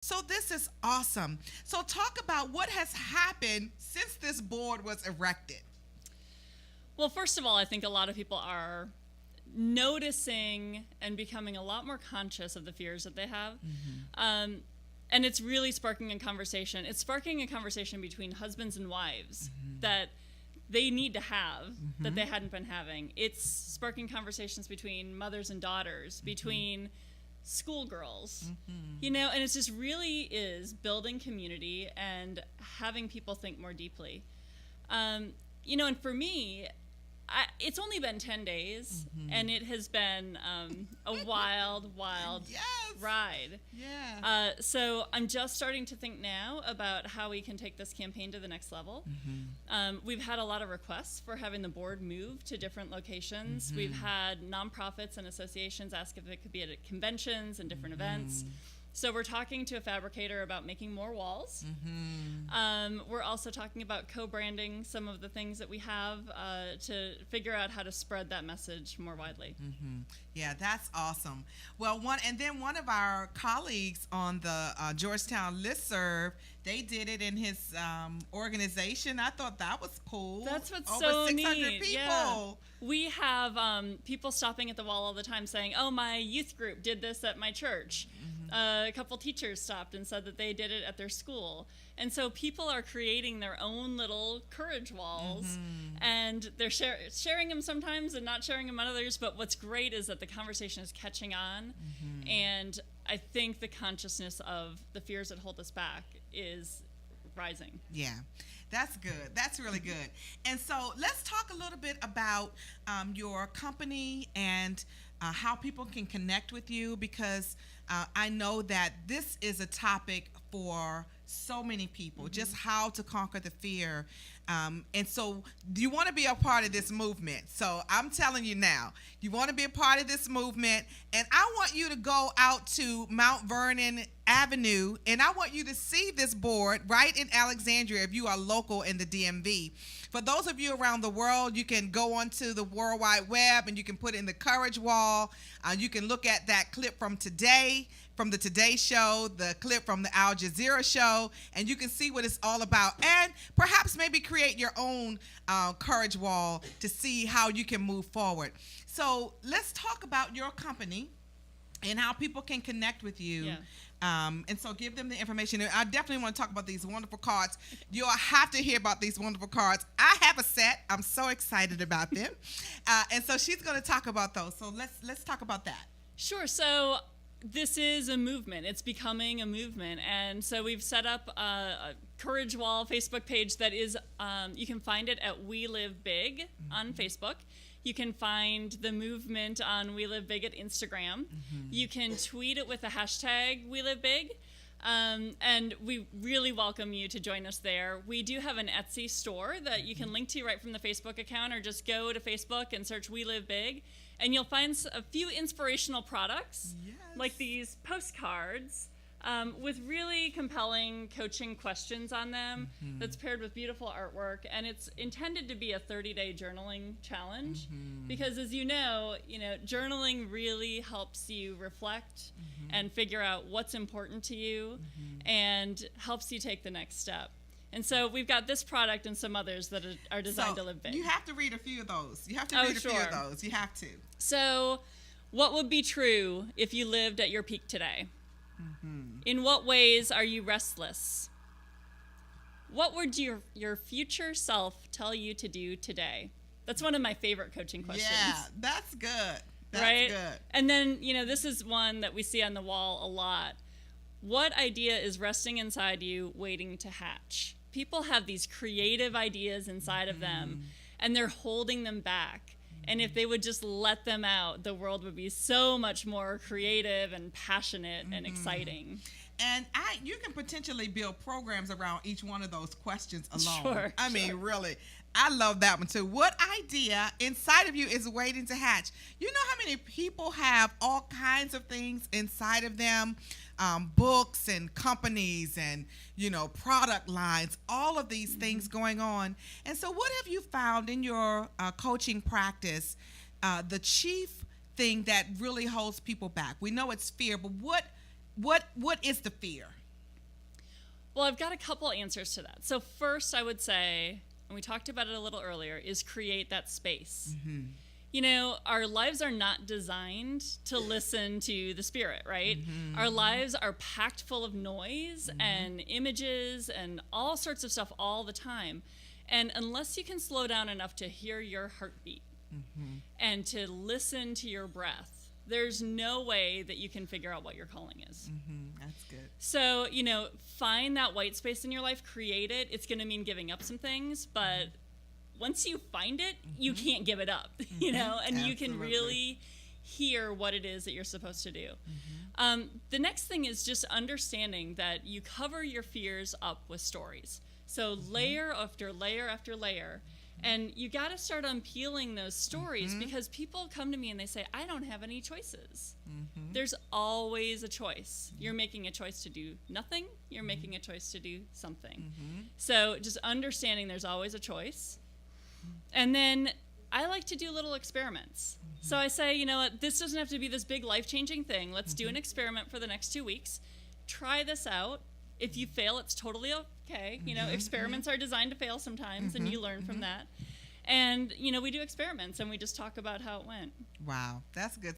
So this is awesome. So talk about what has happened since this board was erected. Well, first of all, I think a lot of people are noticing and becoming a lot more conscious of the fears that they have. And it's really sparking a conversation. It's sparking a conversation between husbands and wives that they need to have that they hadn't been having. It's sparking conversations between mothers and daughters, between schoolgirls, and it just really is building community and having people think more deeply. And for me, it's only been 10 days, and it has been a wild Yes. ride. Yeah. So I'm just starting to think now about how we can take this campaign to the next level. We've had a lot of requests for having the board move to different locations. We've had nonprofits and associations ask if it could be at conventions and different events. So we're talking to a fabricator about making more walls. We're also talking about co-branding some of the things that we have to figure out how to spread that message more widely. Yeah, that's awesome. Well, one of our colleagues on the Georgetown listserv, they did it in his organization. I thought that was cool. That's what's Over so 600 neat. people. Yeah. We have people stopping at the wall all the time saying, "Oh, my youth group did this at my church." A couple teachers stopped and said that they did it at their school. And so people are creating their own little courage walls, and they're sharing them sometimes and not sharing them on others. But what's great is that the conversation is catching on, and I think the consciousness of the fears that hold us back is rising. Yeah, that's good. That's really good. And so let's talk a little bit about your company and how people can connect with you, because I know that this is a topic for so many people, just how to conquer the fear. And so you want to be a part of this movement. So I'm telling you now, you want to be a part of this movement, and I want you to go out to Mount Vernon Avenue, and I want you to see this board right in Alexandria if you are local in the DMV. For those of you around the world, you can go onto the World Wide Web and you can put in the Courage Wall. You can look at that clip from today, from the Today Show, the clip from the Al Jazeera show, and you can see what it's all about. And perhaps maybe create your own Courage Wall to see how you can move forward. So let's talk about your company and how people can connect with you. Yeah. And so give them the information. I definitely want to talk about these wonderful cards. You'll have to hear about these wonderful cards. I have a set. I'm so excited about them. And so she's going to talk about those. So let's talk about that. Sure. So this is a movement. It's becoming a movement. And so we've set up a Courage Wall Facebook page that is, you can find it at We Live Big on Facebook. You can find the movement on We Live Big at Instagram. You can tweet it with the hashtag We Live Big. And we really welcome you to join us there. We do have an Etsy store that you can link to right from the Facebook account, or just go to Facebook and search We Live Big. And you'll find a few inspirational products, like these postcards with really compelling coaching questions on them that's paired with beautiful artwork. And it's intended to be a 30-day journaling challenge because, as you know, journaling really helps you reflect and figure out what's important to you and helps you take the next step. And so we've got this product and some others that are designed to live big. You have to read a few of those. You have to read a few of those. You have to. So what would be true if you lived at your peak today? In what ways are you restless? What would your future self tell you to do today? That's one of my favorite coaching questions. Yeah, that's good. That's right? good. And then, this is one that we see on the wall a lot. What idea is resting inside you waiting to hatch? People have these creative ideas inside of them, and they're holding them back. And if they would just let them out, the world would be so much more creative and passionate and exciting. And you can potentially build programs around each one of those questions alone. Sure. I mean, really. I love that one too. What idea inside of you is waiting to hatch? You know how many people have all kinds of things inside of them? Books and companies and, product lines, all of these things going on. And so what have you found in your coaching practice, the chief thing that really holds people back? We know it's fear, but what is the fear? Well, I've got a couple answers to that. So first, I would say, and we talked about it a little earlier, is create that space. Mm-hmm. You know, our lives are not designed to listen to the Spirit, right? Mm-hmm. Our lives are packed full of noise mm-hmm. and images and all sorts of stuff all the time. And unless you can slow down enough to hear your heartbeat mm-hmm. and to listen to your breath, there's no way that you can figure out what your calling is. Mm-hmm. That's good. So, you know, find that white space in your life, create it. It's going to mean giving up some things, but once you find it, mm-hmm. you can't give it up, you know, and you can really hear what it is that you're supposed to do. Mm-hmm. The next thing is just understanding that you cover your fears up with stories. So mm-hmm. layer after layer after layer. And you got to start unpeeling those stories mm-hmm. because people come to me and they say, I don't have any choices. Mm-hmm. There's always a choice. Mm-hmm. You're making a choice to do nothing. You're mm-hmm. making a choice to do something. Mm-hmm. So just understanding there's always a choice. Mm-hmm. And then I like to do little experiments. Mm-hmm. So I say, you know what, this doesn't have to be this big life-changing thing. Let's mm-hmm. do an experiment for the next 2 weeks. Try this out. If you fail, it's totally okay. You know, mm-hmm. experiments are designed to fail sometimes, mm-hmm. and you learn mm-hmm. from that. And, you know, we do experiments, and we just talk about how it went. Wow, that's good